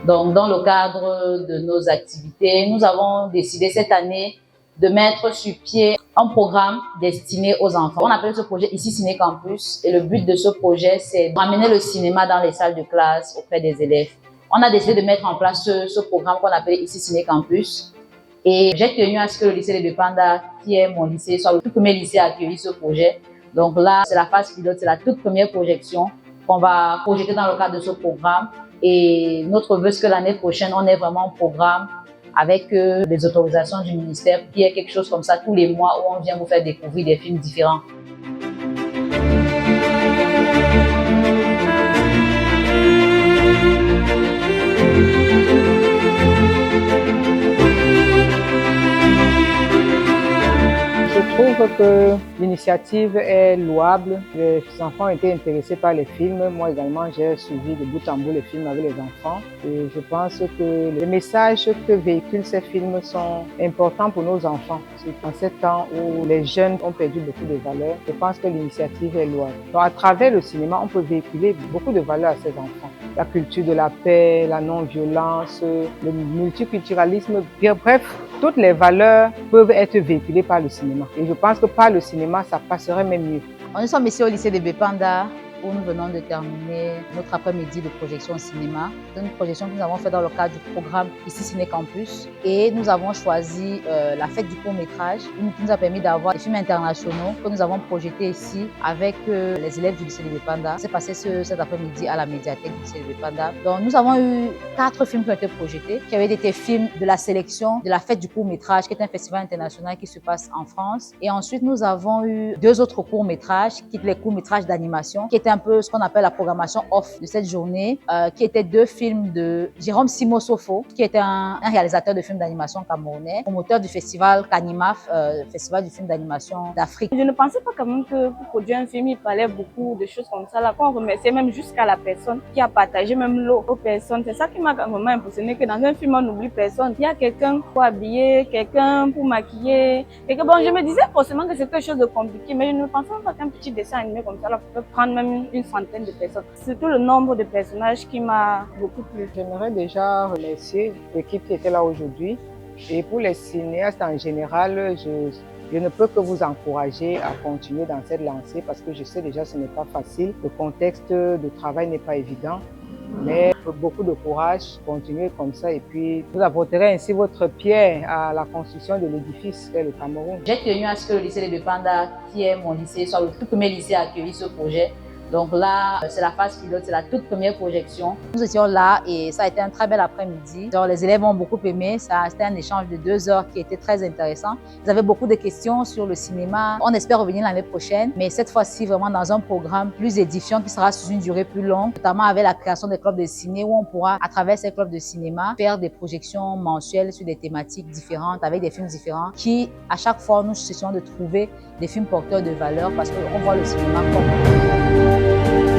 Donc, dans le cadre de nos activités, nous avons décidé cette année de mettre sur pied un programme destiné aux enfants. On appelle ce projet Ici Ciné Campus et le but de ce projet, c'est de ramener le cinéma dans les salles de classe auprès des élèves. On a décidé de mettre en place ce programme qu'on appelle Ici Ciné Campus et j'ai tenu à ce que le lycée de Panda, qui est mon lycée, soit le tout premier lycée à accueillir ce projet. Donc là, c'est la phase pilote, c'est la toute première projection qu'on va projeter dans le cadre de ce programme. Et notre vœu, c'est que l'année prochaine, on ait vraiment un programme avec les autorisations du ministère, qui est quelque chose comme ça tous les mois où on vient vous faire découvrir des films différents. Je trouve que l'initiative est louable. Les enfants ont été intéressés par les films. Moi également, j'ai suivi de bout en bout les films avec les enfants. Et je pense que les messages que véhiculent ces films sont importants pour nos enfants. En ces temps où les jeunes ont perdu beaucoup de valeurs, je pense que l'initiative est louable. Donc, à travers le cinéma, on peut véhiculer beaucoup de valeurs à ces enfants. La culture de la paix, la non-violence, le multiculturalisme, bref, toutes les valeurs peuvent être véhiculées par le cinéma. Et je pense que par le cinéma, ça passerait même mieux. Nous sommes ici au lycée de Bepanda où nous venons de terminer notre après-midi de projection au cinéma. C'est une projection que nous avons faite dans le cadre du programme Ici Ciné Campus. Et nous avons choisi la fête du court-métrage qui nous a permis d'avoir des films internationaux que nous avons projetés ici avec les élèves du lycée de Bepanda. C'est passé cet après-midi à la médiathèque du lycée de Bepanda. Donc nous avons eu 4 films qui ont été projetés, qui avaient été films de la sélection de la fête du court-métrage, qui est un festival international qui se passe en France. Et ensuite, nous avons eu 2 autres courts-métrages, qui étaient les courts-métrages d'animation, qui étaient un peu ce qu'on appelle la programmation off de cette journée, qui étaient 2 films de Jérôme Simosofo, qui était un réalisateur de films d'animation camerounais, promoteur du festival Canimaf, festival du film d'animation d'Afrique. Je ne pensais pas quand même que pour produire un film, il fallait beaucoup de choses comme ça, là, qu'on remerciait même jusqu'à la personne qui a partagé même l'eau aux personnes. C'est ça qui m'a vraiment impressionné, que dans un film, on n'oublie personne. Il y a quelqu'un pour habiller, quelqu'un pour maquiller. Bon, je me disais forcément que c'était quelque chose de compliqué, mais je ne pensais pas qu'un petit dessin animé comme ça, là, pouvait prendre même une centaine de personnes. C'est tout le nombre de personnages qui m'a beaucoup plu. J'aimerais déjà remercier l'équipe qui était là aujourd'hui. Et pour les cinéastes en général, je ne peux que vous encourager à continuer dans cette lancée parce que je sais déjà que ce n'est pas facile. Le contexte de travail n'est pas évident. Mais beaucoup de courage, continuez comme ça et puis vous apporterez ainsi votre pierre à la construction de l'édifice qu'est le Cameroun. J'ai tenu à ce que le lycée de Bepanda, qui est mon lycée, soit le tout premier lycée à accueillir ce projet. Donc là, c'est la phase pilote, c'est la toute première projection. Nous étions là et ça a été un très bel après-midi. Les élèves ont beaucoup aimé. C'était un échange de 2 heures qui était très intéressant. Ils avaient beaucoup de questions sur le cinéma. On espère revenir l'année prochaine, mais cette fois-ci vraiment dans un programme plus édifiant qui sera sous une durée plus longue, notamment avec la création des clubs de ciné où on pourra, à travers ces clubs de cinéma, faire des projections mensuelles sur des thématiques différentes, avec des films différents qui, à chaque fois, nous essayons de trouver des films porteurs de valeur parce qu'on voit le cinéma comme